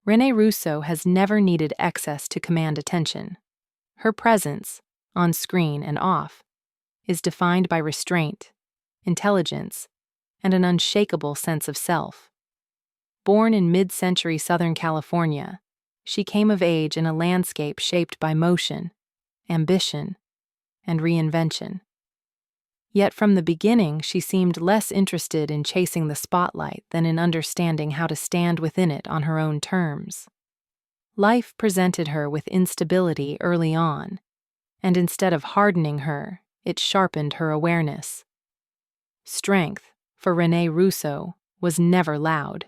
Rene Russo has never needed excess to command attention. Her presence, on screen and off, is defined by restraint, intelligence, and an unshakable sense of self. Born in mid-century Southern California, she came of age in a landscape shaped by motion, ambition, and reinvention. Yet from the beginning, she seemed less interested in chasing the spotlight than in understanding how to stand within it on her own terms. Life presented her with instability early on, and instead of hardening her, it sharpened her awareness. Strength, for Rene Russo, was never loud.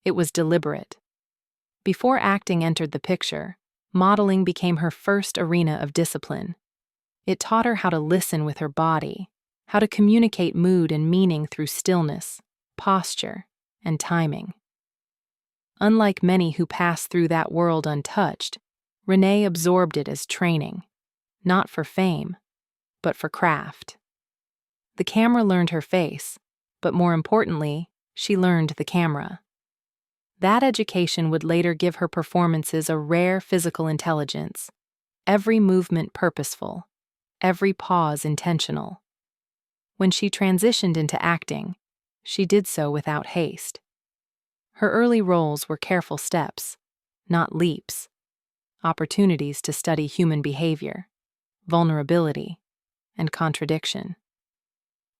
It was deliberate. Before acting entered the picture, modeling became her first arena of discipline. It taught her how to listen with her body, how to communicate mood and meaning through stillness, posture, and timing. Unlike many who pass through that world untouched, Rene absorbed it as training, not for fame, but for craft. The camera learned her face, but more importantly, she learned the camera. That education would later give her performances a rare physical intelligence, every movement purposeful, every pause intentional. When she transitioned into acting, she did so without haste. Her early roles were careful steps, not leaps, opportunities to study human behavior, vulnerability, and contradiction.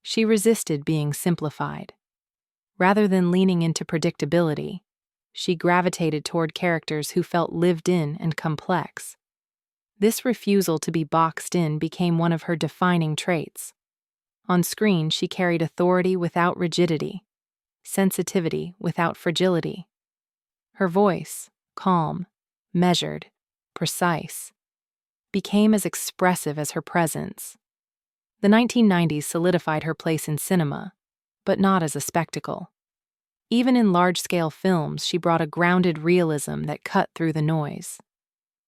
She resisted being simplified. Rather than leaning into predictability, she gravitated toward characters who felt lived in and complex. This refusal to be boxed in became one of her defining traits. On screen, she carried authority without rigidity, sensitivity without fragility. Her voice, calm, measured, precise, became as expressive as her presence. The 1990s solidified her place in cinema, but not as a spectacle. Even in large-scale films, she brought a grounded realism that cut through the noise.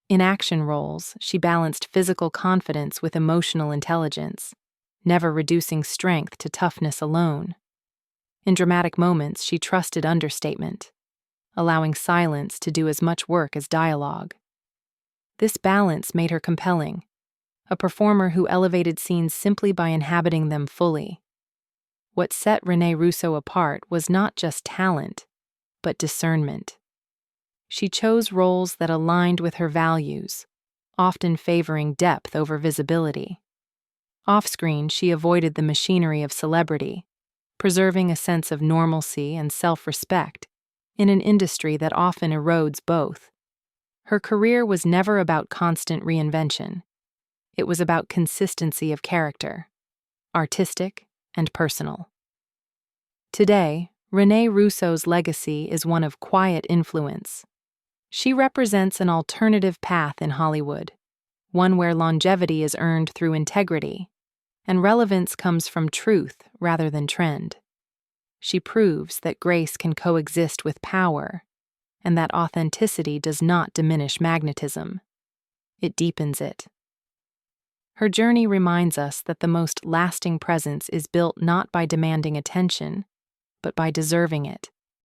In action roles, she balanced physical confidence with emotional intelligence, never reducing strength to toughness alone. In dramatic moments, she trusted understatement, allowing silence to do as much work as dialogue. This balance made her compelling, a performer who elevated scenes simply by inhabiting them fully. What set Rene Russo apart was not just talent, but discernment. She chose roles that aligned with her values, often favoring depth over visibility. Off-screen, she avoided the machinery of celebrity, preserving a sense of normalcy and self-respect in an industry that often erodes both. Her career was never about constant reinvention. It was about consistency of character, artistic and personal. Today, Rene Russo's legacy is one of quiet influence. She represents an alternative path in Hollywood, one where longevity is earned through integrity, and relevance comes from truth rather than trend. She proves that grace can coexist with power, and that authenticity does not diminish magnetism. It deepens it. Her journey reminds us that the most lasting presence is built not by demanding attention, but by deserving it.